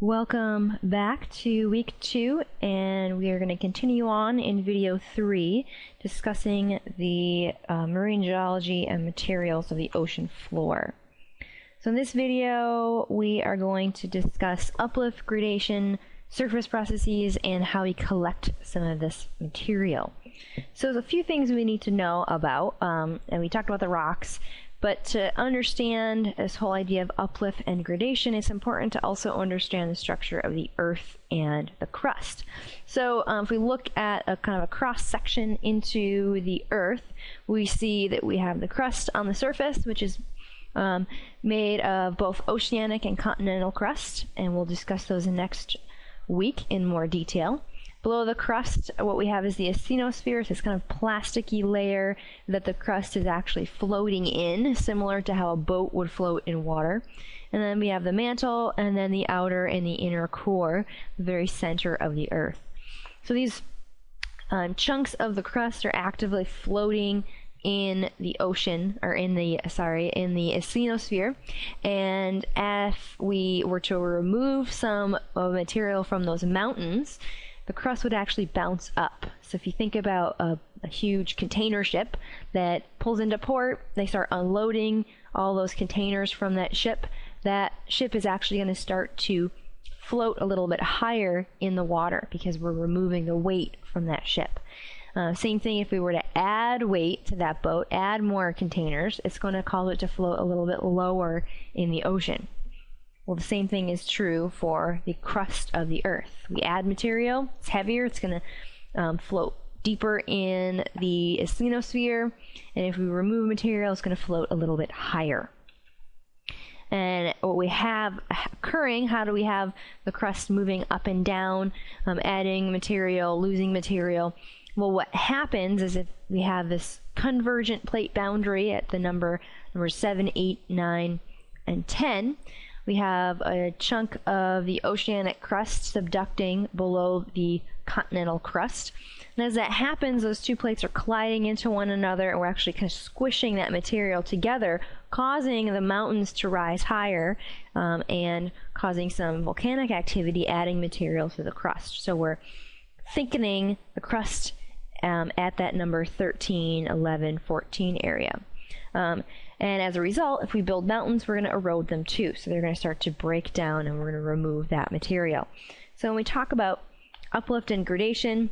Welcome back to week 2, and we are going to continue on in video 3 discussing the marine geology and materials of the ocean floor. So in this video we are going to discuss uplift, gradation, surface processes, and how we collect some of this material. So there's a few things we need to know about, and we talked about the rocks. But to understand this whole idea of uplift and gradation, it's important to also understand the structure of the earth and the crust. So if we look at a kind of a cross section into the earth, we see that we have the crust on the surface, which is made of both oceanic and continental crust, and we'll discuss those next week in more detail. Below the crust, what we have is the oceanosphere, this kind of plasticky layer that the crust is actually floating in, similar to how a boat would float in water. And then we have the mantle, and then the outer and the inner core, the very center of the earth. So these chunks of the crust are actively floating in the ocean, or in the oceanosphere. And if we were to remove some material from those mountains, the crust would actually bounce up. So if you think about a huge container ship that pulls into port, they start unloading all those containers from that ship is actually going to start to float a little bit higher in the water because we're removing the weight from that ship. Same thing if we were to add weight to that boat, add more containers, it's going to cause it to float a little bit lower in the ocean. Well, the same thing is true for the crust of the earth. We add material, it's heavier, it's going to float deeper in the oceanosphere, and if we remove material, it's going to float a little bit higher. And what we have occurring, how do we have the crust moving up and down, adding material, losing material? Well, what happens is if we have this convergent plate boundary at the number 7, 8, 9, and 10, we have a chunk of the oceanic crust subducting below the continental crust. And as that happens, those two plates are colliding into one another, and we're actually kind of squishing that material together, causing the mountains to rise higher and causing some volcanic activity, adding material to the crust. So we're thickening the crust at that number 13, 11, 14 area. And as a result, if we build mountains, we're going to erode them too. So they're going to start to break down, and we're going to remove that material. So when we talk about uplift and gradation,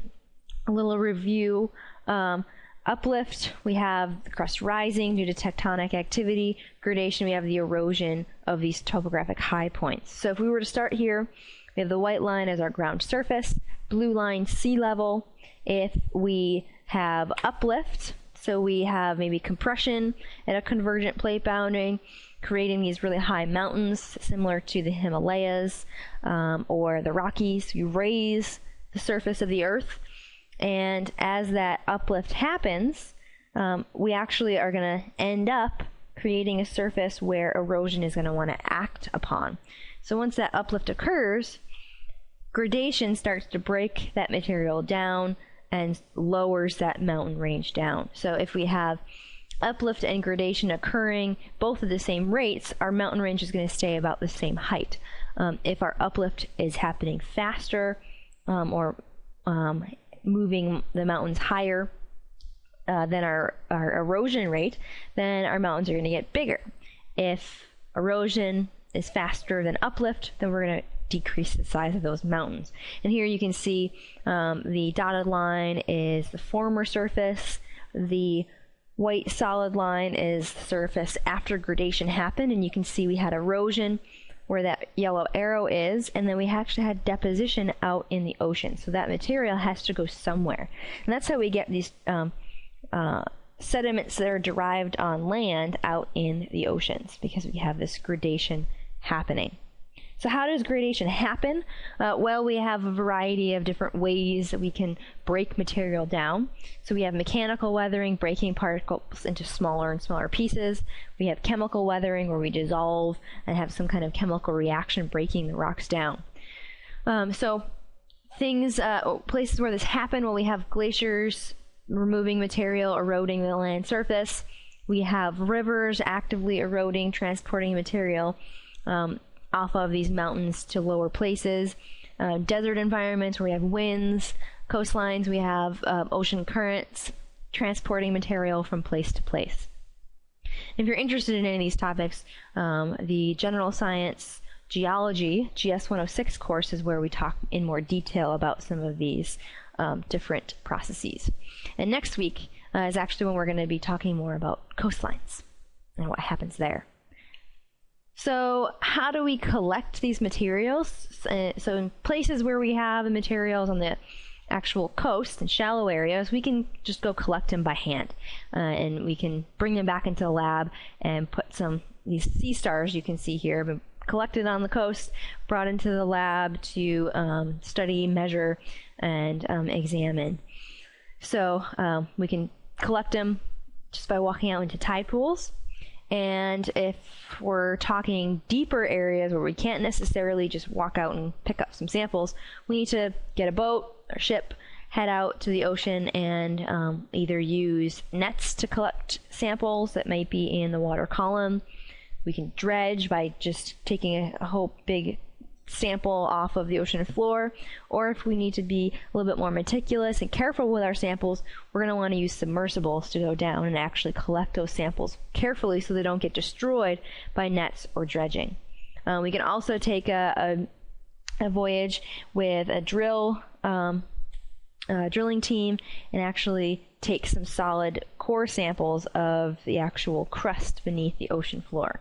a little review. Uplift, we have the crust rising due to tectonic activity. Gradation, we have the erosion of these topographic high points. So if we were to start here, we have the white line as our ground surface, blue line sea level. If we have uplift, so we have maybe compression at a convergent plate boundary, creating these really high mountains similar to the Himalayas or the Rockies. You raise the surface of the earth, and as that uplift happens, we actually are going to end up creating a surface where erosion is going to want to act upon. So once that uplift occurs, gradation starts to break that material down and lowers that mountain range down. So if we have uplift and gradation occurring both at the same rates, our mountain range is going to stay about the same height. If our uplift is happening faster or moving the mountains higher than our erosion rate, then our mountains are going to get bigger. If erosion is faster than uplift, then we're going to decrease the size of those mountains. And here you can see the dotted line is the former surface, the white solid line is the surface after gradation happened, and you can see we had erosion where that yellow arrow is, and then we actually had deposition out in the ocean. So that material has to go somewhere. And that's how we get these sediments that are derived on land out in the oceans, because we have this gradation happening. So how does gradation happen? Well, we have a variety of different ways that we can break material down. So we have mechanical weathering, breaking particles into smaller and smaller pieces. We have chemical weathering, where we dissolve and have some kind of chemical reaction breaking the rocks down. So things, places where this happen, well, we have glaciers removing material, eroding the land surface. We have rivers actively eroding, transporting material. off of these mountains to lower places. Desert environments where we have winds, coastlines, we have ocean currents transporting material from place to place. If you're interested in any of these topics, the General Science Geology GS 106 course is where we talk in more detail about some of these different processes. And next week is actually when we're going to be talking more about coastlines and what happens there. So how do we collect these materials? So in places where we have the materials on the actual coast and shallow areas, we can just go collect them by hand, and we can bring them back into the lab and put these sea stars you can see here have been collected on the coast, brought into the lab to study, measure, and examine. So we can collect them just by walking out into tide pools. And if we're talking deeper areas where we can't necessarily just walk out and pick up some samples, we need to get a boat or ship, head out to the ocean, and either use nets to collect samples that might be in the water column. We can dredge by just taking a whole big sample off of the ocean floor, or if we need to be a little bit more meticulous and careful with our samples, we're going to want to use submersibles to go down and actually collect those samples carefully so they don't get destroyed by nets or dredging. We can also take a voyage with a drilling team and actually take some solid core samples of the actual crust beneath the ocean floor.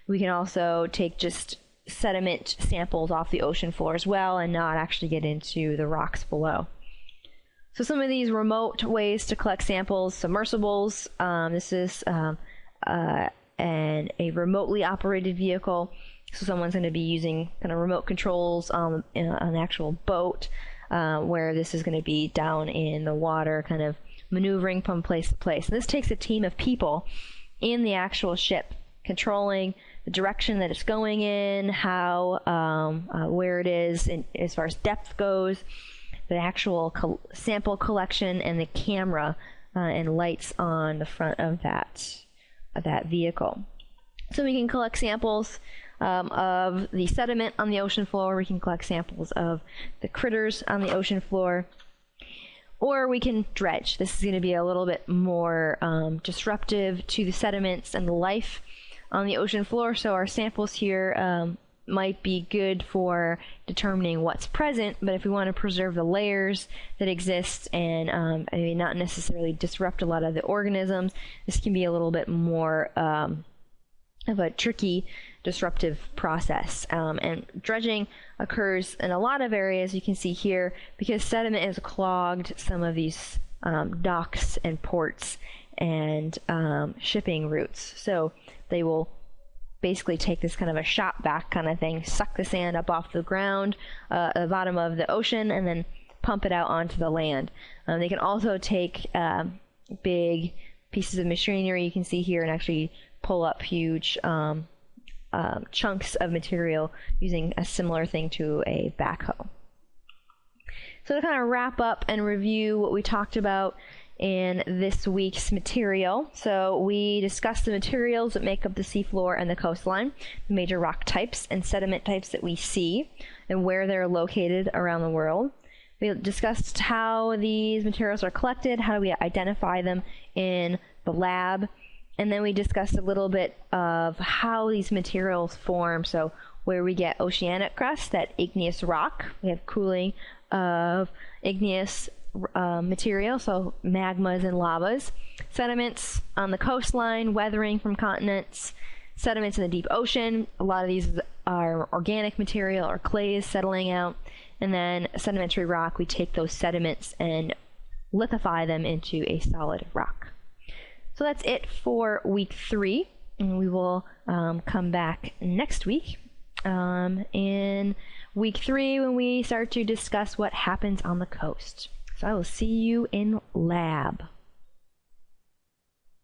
We can also take just sediment samples off the ocean floor as well and not actually get into the rocks below. So some of these remote ways to collect samples: submersibles. This is a remotely operated vehicle. So someone's going to be using kind of remote controls on an actual boat, where this is going to be down in the water, kind of maneuvering from place to place. And this takes a team of people in the actual ship, controlling the direction that it's going in, where it is, and as far as depth goes, the actual sample collection, and the camera and lights on the front of that vehicle. So we can collect samples of the sediment on the ocean floor. We can collect samples of the critters on the ocean floor. Or we can dredge. This is going to be a little bit more disruptive to the sediments and the life on the ocean floor, so our samples here might be good for determining what's present, but if we want to preserve the layers that exist and not necessarily disrupt a lot of the organisms, this can be a little bit more of a tricky, disruptive process. And dredging occurs in a lot of areas you can see here because sediment has clogged some of these docks and ports and shipping routes. So they will basically take this kind of a shot vac kind of thing, suck the sand up off the ground, the bottom of the ocean, and then pump it out onto the land. They can also take big pieces of machinery you can see here and actually pull up huge chunks of material using a similar thing to a backhoe. So to kind of wrap up and review what we talked about in this week's material. So we discussed the materials that make up the seafloor and the coastline, the major rock types and sediment types that we see, and where they're located around the world. We discussed how these materials are collected, how do we identify them in the lab, and then we discussed a little bit of how these materials form, so where we get oceanic crust, that igneous rock, we have cooling of igneous material, so magmas and lavas, sediments on the coastline, weathering from continents, sediments in the deep ocean. A lot of these are organic material or clays settling out, and then sedimentary rock, we take those sediments and lithify them into a solid rock. So that's it for week 3, and we will come back next week in week 3 when we start to discuss what happens on the coast. So I will see you in lab.